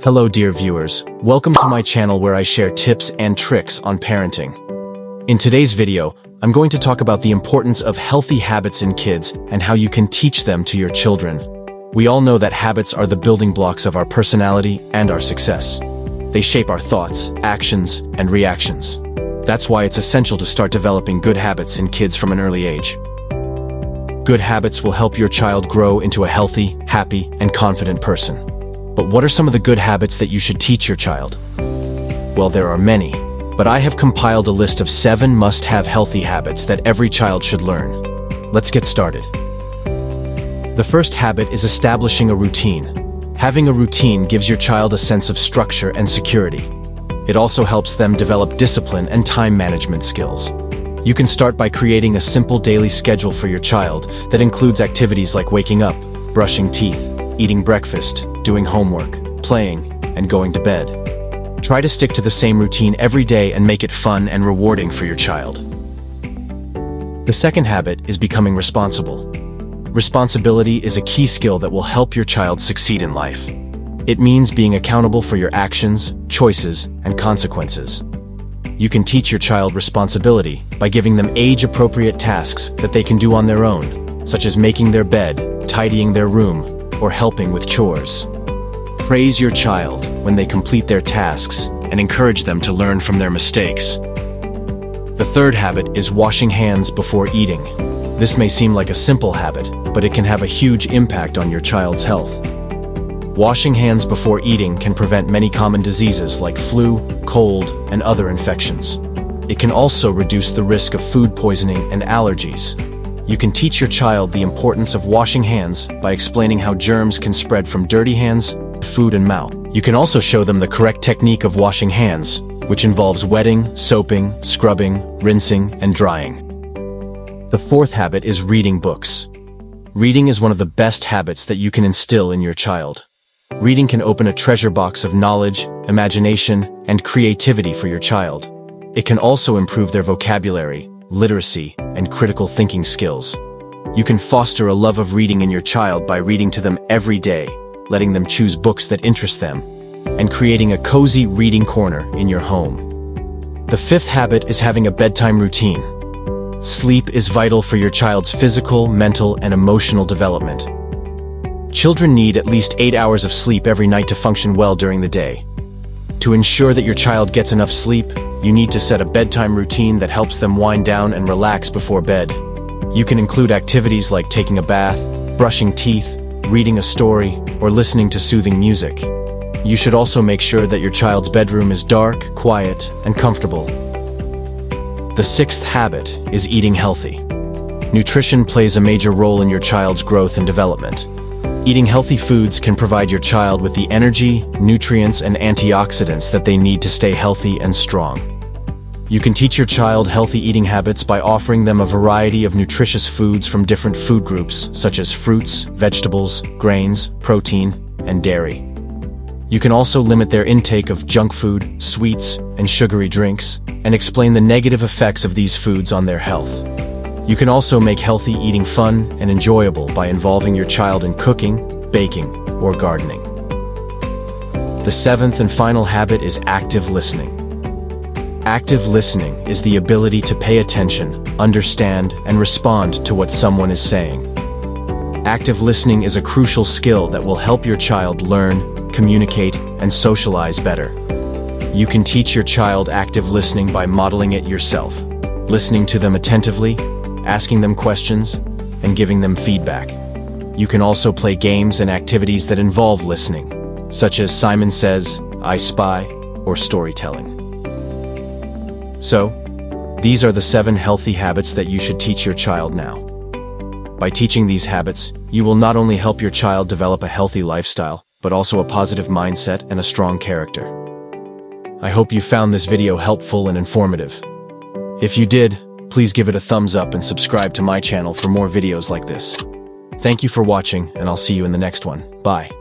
Hello dear viewers, welcome to my channel where I share tips and tricks on parenting. In today's video, I'm going to talk about the importance of healthy habits in kids and how you can teach them to your children. We all know that habits are the building blocks of our personality and our success. They shape our thoughts, actions, and reactions. That's why it's essential to start developing good habits in kids from an early age. Good habits will help your child grow into a healthy, happy, and confident person. But what are some of the good habits that you should teach your child? Well, there are many, but I have compiled a list of 7 must-have healthy habits that every child should learn. Let's get started. The first habit is establishing a routine. Having a routine gives your child a sense of structure and security. It also helps them develop discipline and time management skills. You can start by creating a simple daily schedule for your child that includes activities like waking up, brushing teeth, eating breakfast, doing homework, playing, and going to bed. Try to stick to the same routine every day and make it fun and rewarding for your child. The second habit is becoming responsible. Responsibility is a key skill that will help your child succeed in life. It means being accountable for your actions, choices, and consequences. You can teach your child responsibility by giving them age-appropriate tasks that they can do on their own, such as making their bed, tidying their room, or helping with chores. Praise your child when they complete their tasks and encourage them to learn from their mistakes. The third habit is washing hands before eating. This may seem like a simple habit, but it can have a huge impact on your child's health. Washing hands before eating can prevent many common diseases like flu, cold, and other infections. It can also reduce the risk of food poisoning and allergies. You can teach your child the importance of washing hands by explaining how germs can spread from dirty hands to food and mouth. You can also show them the correct technique of washing hands, which involves wetting, soaping, scrubbing, rinsing, and drying. The fourth habit is reading books. Reading is one of the best habits that you can instill in your child. Reading can open a treasure box of knowledge, imagination, and creativity for your child. It can also improve their vocabulary, literacy, and critical thinking skills. You can foster a love of reading in your child by reading to them every day, letting them choose books that interest them, and creating a cozy reading corner in your home. The fifth habit is having a bedtime routine. Sleep is vital for your child's physical, mental, and emotional development. Children need at least 8 hours of sleep every night to function well during the day. To ensure that your child gets enough sleep, you need to set a bedtime routine that helps them wind down and relax before bed. You can include activities like taking a bath, brushing teeth, reading a story, or listening to soothing music. You should also make sure that your child's bedroom is dark, quiet, and comfortable. The sixth habit is eating healthy. Nutrition plays a major role in your child's growth and development. Eating healthy foods can provide your child with the energy, nutrients, and antioxidants that they need to stay healthy and strong. You can teach your child healthy eating habits by offering them a variety of nutritious foods from different food groups, such as fruits, vegetables, grains, protein, and dairy. You can also limit their intake of junk food, sweets, and sugary drinks, and explain the negative effects of these foods on their health. You can also make healthy eating fun and enjoyable by involving your child in cooking, baking, or gardening. The seventh and final habit is active listening. Active listening is the ability to pay attention, understand, and respond to what someone is saying. Active listening is a crucial skill that will help your child learn, communicate, and socialize better. You can teach your child active listening by modeling it yourself, listening to them attentively, asking them questions, and giving them feedback. You can also play games and activities that involve listening, such as Simon Says, I Spy, or storytelling. So, these are the 7 healthy habits that you should teach your child now. By teaching these habits, you will not only help your child develop a healthy lifestyle, but also a positive mindset and a strong character. I hope you found this video helpful and informative. If you did, please give it a thumbs up and subscribe to my channel for more videos like this. Thank you for watching, and I'll see you in the next one. Bye.